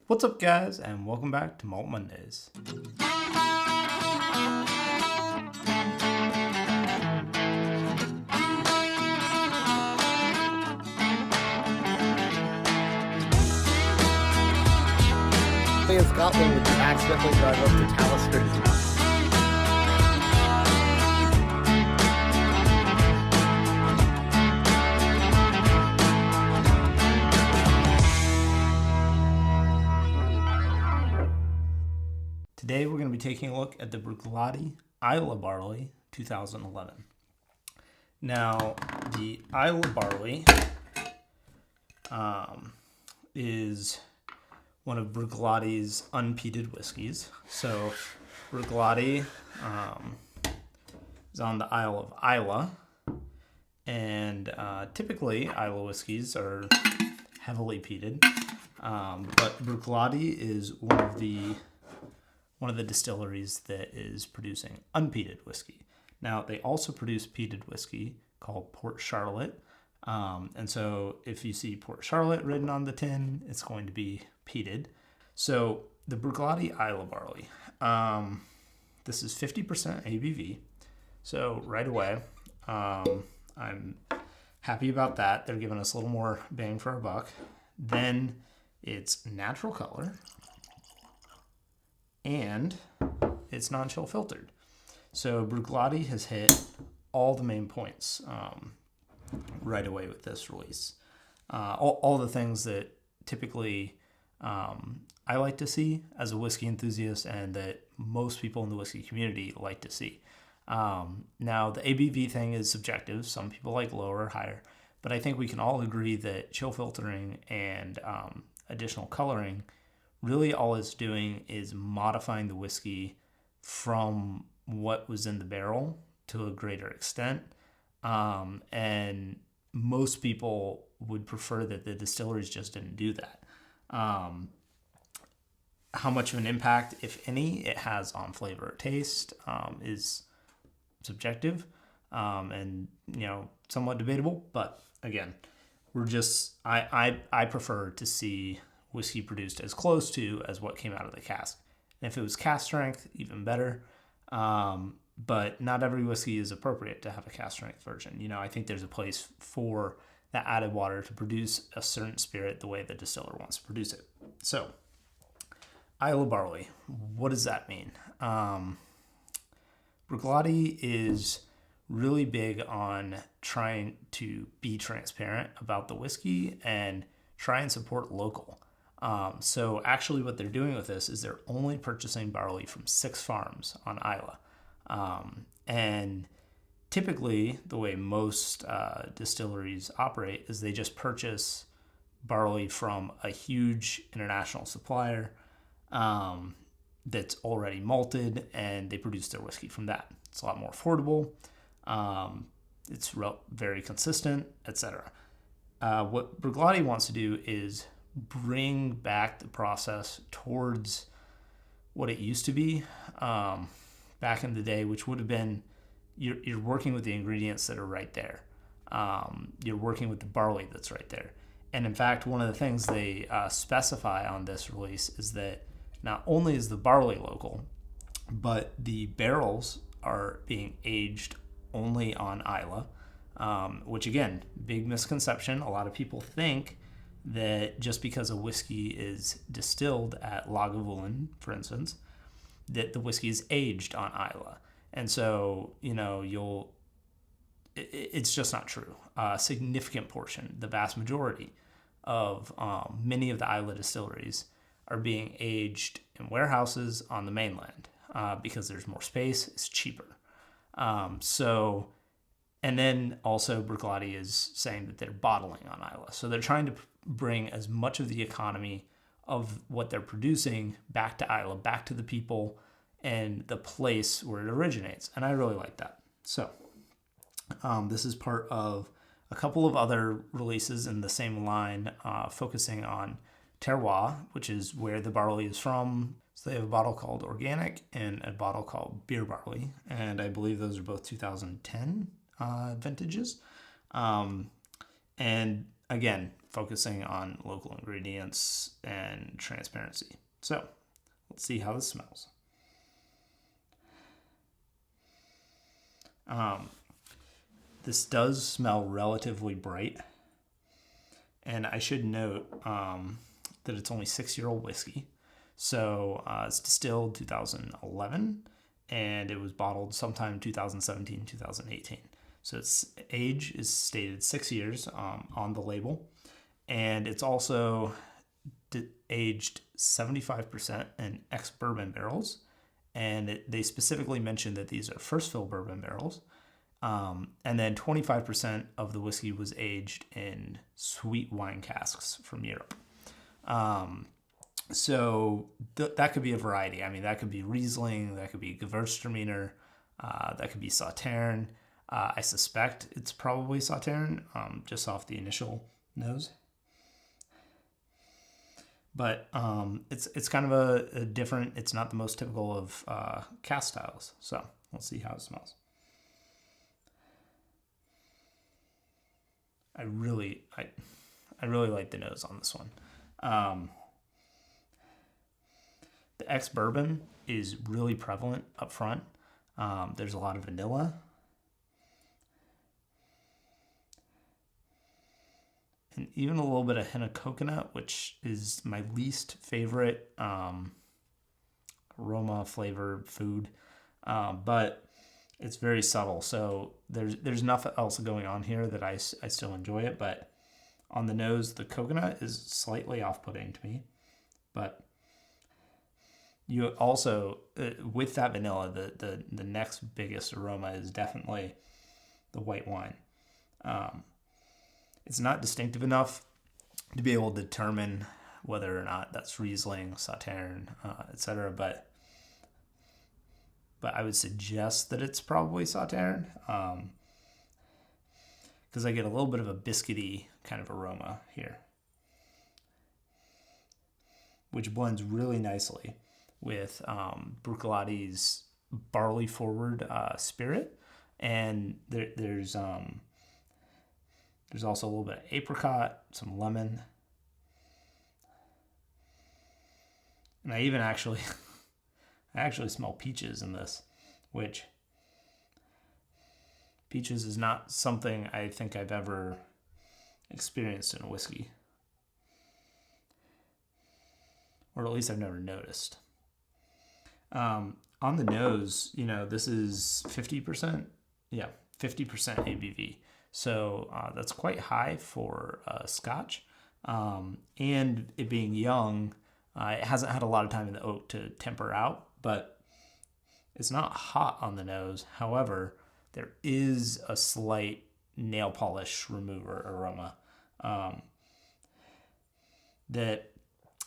What's up, guys, and welcome back to Malt Mondays. In Scotland, would you accidentally drive up to Talisker? Today we're going to be taking a look at the Bruichladdich Islay Barley 2011. Now, the Islay Barley is one of Bruichladdich unpeated whiskeys. So Bruichladdich is on the Isle of Islay, and typically Islay whiskeys are heavily peated, but Bruichladdich is one of the distilleries that is producing unpeated whiskey. Now, they also produce peated whiskey called Port Charlotte. And so if you see Port Charlotte written on the tin, it's going to be peated. So the Bruichladdich Islay Barley, this is 50% ABV. So right away, I'm happy about that. They're giving us a little more bang for our buck. Then it's natural color, and it's non-chill filtered. So Bruichladdich has hit all the main points right away with this release. All the things that typically I like to see as a whiskey enthusiast, and that most people in the whiskey community like to see. Now, the ABV thing is subjective. Some people like lower or higher, but I think we can all agree that chill filtering and additional coloring, really all it's doing is modifying the whiskey from what was in the barrel to a greater extent. And most people would prefer that the distilleries just didn't do that. How much of an impact, if any, it has on flavor or taste is subjective and, somewhat debatable. But again, I prefer to see whiskey produced as close to as what came out of the cask. And if it was cask strength, even better. But not every whiskey is appropriate to have a cask strength version. I think there's a place for that added water to produce a certain spirit the way the distiller wants to produce it. So, Islay Barley, what does that mean? Bruichladdich is really big on trying to be transparent about the whiskey and try and support local. So actually what they're doing with this is they're only purchasing barley from 6 farms on Islay. And typically the way most distilleries operate is they just purchase barley from a huge international supplier that's already malted, and they produce their whiskey from that. It's a lot more affordable. It's very consistent, etc. What Bruichladdich wants to do is bring back the process towards what it used to be back in the day, which would have been you're working with the ingredients that are right there. You're working with the barley that's right there. And in fact, one of the things they specify on this release is that not only is the barley local, but the barrels are being aged only on Islay, which again, big misconception. A lot of people think that just because a whiskey is distilled at Lagavulin, for instance, that the whiskey is aged on Islay. And so, it's just not true. A significant portion, the vast majority of many of the Islay distilleries are being aged in warehouses on the mainland because there's more space, it's cheaper. And then also Bruichladdich is saying that they're bottling on Islay. So they're trying to bring as much of the economy of what they're producing back to Islay, back to the people and the place where it originates. And I really like that. So this is part of a couple of other releases in the same line, focusing on terroir, which is where the barley is from. So they have a bottle called Organic and a bottle called Beer Barley. And I believe those are both 2010 vintages. And again, focusing on local ingredients and transparency. So let's see how this smells. This does smell relatively bright. And I should note that it's only 6-year-old whiskey. So it's distilled 2011, and it was bottled sometime 2017, 2018. So its age is stated 6 years on the label. And it's also aged 75% in ex-bourbon barrels. And they specifically mentioned that these are first fill bourbon barrels. And then 25% of the whiskey was aged in sweet wine casks from Europe. So that could be a variety. I mean, that could be Riesling, that could be Gewürztraminer, that could be Sautern. I suspect it's probably Sautern, just off the initial nose. But it's kind of a different, it's not the most typical of cask styles. So let's see how it smells. I really like the nose on this one. The ex-bourbon is really prevalent up front. There's a lot of vanilla. And even a little bit of hint of coconut, which is my least favorite aroma, flavor, food. But it's very subtle, so there's nothing else going on here that I still enjoy it, but on the nose, the coconut is slightly off-putting to me. But you also, with that vanilla, the next biggest aroma is definitely the white wine. It's not distinctive enough to be able to determine whether or not that's Riesling, Sautern, etc., but I would suggest that it's probably Sautern, because I get a little bit of a biscuity kind of aroma here, which blends really nicely with Bruichladdich barley forward spirit, and there's also a little bit of apricot, some lemon, and I even actually smell peaches in this, which peaches is not something I think I've ever experienced in a whiskey. Or at least I've never noticed. On the nose, this is 50%. Yeah, 50% ABV. So that's quite high for Scotch. And it being young, it hasn't had a lot of time in the oak to temper out, but it's not hot on the nose. However, there is a slight nail polish remover aroma that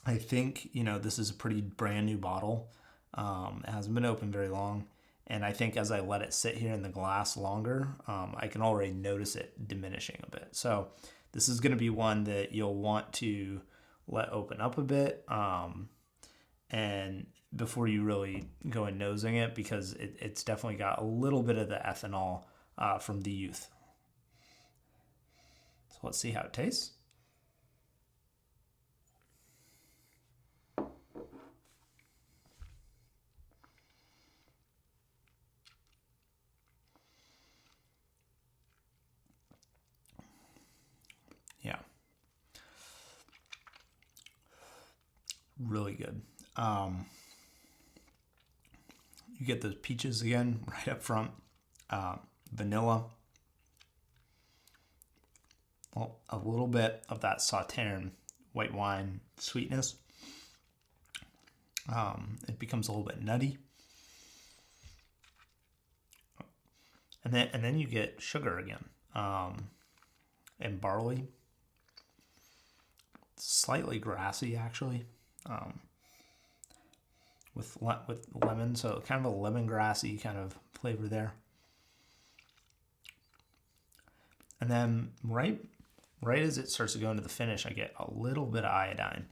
I think, this is a pretty brand new bottle. It hasn't been open very long. And I think as I let it sit here in the glass longer, I can already notice it diminishing a bit. So this is going to be one that you'll want to let open up a bit and before you really go in nosing it, because it's definitely got a little bit of the ethanol from the youth. So let's see how it tastes. Yeah. Really good. You get those peaches again right up front. Vanilla. Well, a little bit of that Sautern white wine sweetness. It becomes a little bit nutty. And then you get sugar again. And barley. Slightly grassy, actually. With lemon, so kind of a lemongrassy kind of flavor there. And then right as it starts to go into the finish, I get a little bit of iodine.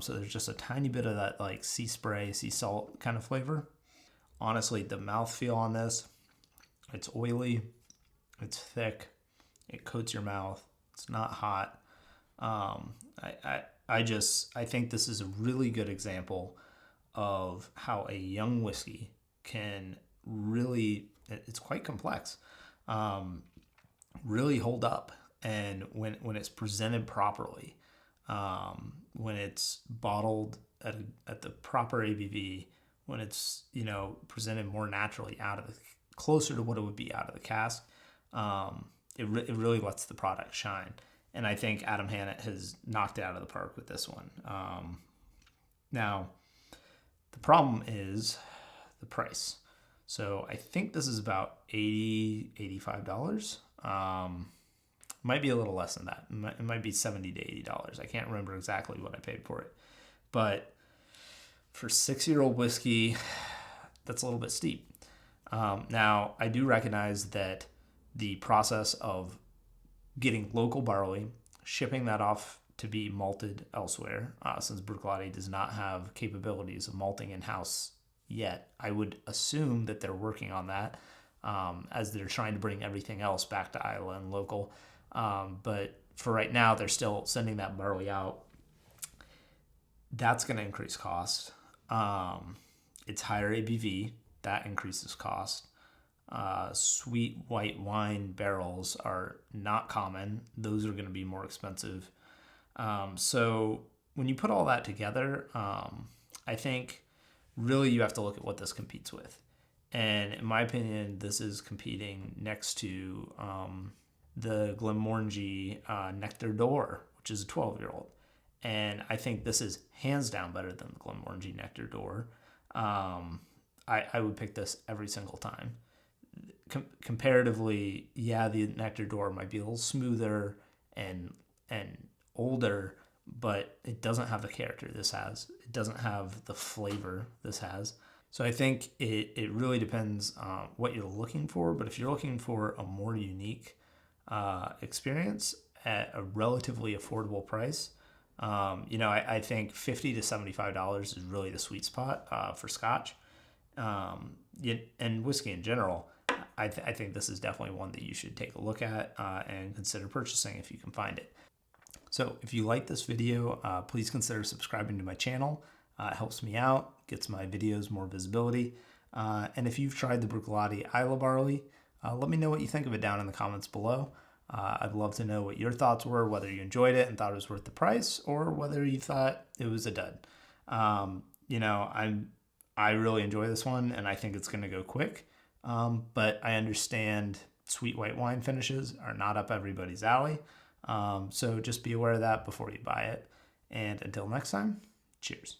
So there's just a tiny bit of that like sea spray, sea salt kind of flavor. Honestly, the mouthfeel on this, it's oily, it's thick, it coats your mouth, it's not hot. I think this is a really good example of how a young whiskey can really, it's quite complex, really hold up. And when it's presented properly, when it's bottled at the proper ABV, when it's, presented more naturally closer to what it would be out of the cask, it really lets the product shine. And I think Adam Hannett has knocked it out of the park with this one. Now, the problem is the price. So I think this is about $80, $85. Might be a little less than that. It might be $70 to $80. I can't remember exactly what I paid for it. But for 6-year-old whiskey, that's a little bit steep. Now, I do recognize that the process of getting local barley, shipping that off to be malted elsewhere, since Bruichladdich does not have capabilities of malting in-house yet, I would assume that they're working on that as they're trying to bring everything else back to Islay and local. But for right now, they're still sending that barley out. That's going to increase cost. It's higher ABV. That increases cost. Sweet white wine barrels are not common. Those are going to be more expensive. So when you put all that together, I think really you have to look at what this competes with. And in my opinion, this is competing next to the Glenmorangie Nectar d'Or, which is a 12-year-old. And I think this is hands down better than the Glenmorangie Nectar d'Or. I would pick this every single time. Comparatively, yeah, the Nectar d'Or might be a little smoother and older, but it doesn't have the character this has. It doesn't have the flavor this has. So I think it really depends on what you're looking for. But if you're looking for a more unique experience at a relatively affordable price, I think $50 to $75 is really the sweet spot for Scotch and whiskey in general. I think this is definitely one that you should take a look at and consider purchasing if you can find it. So if you like this video, please consider subscribing to my channel. It helps me out, gets my videos more visibility. And if you've tried the Bruichladdich Islay Barley, let me know what you think of it down in the comments below. I'd love to know what your thoughts were, whether you enjoyed it and thought it was worth the price, or whether you thought it was a dud. I really enjoy this one, and I think it's going to go quick. But I understand sweet white wine finishes are not up everybody's alley. So just be aware of that before you buy it. And until next time, cheers.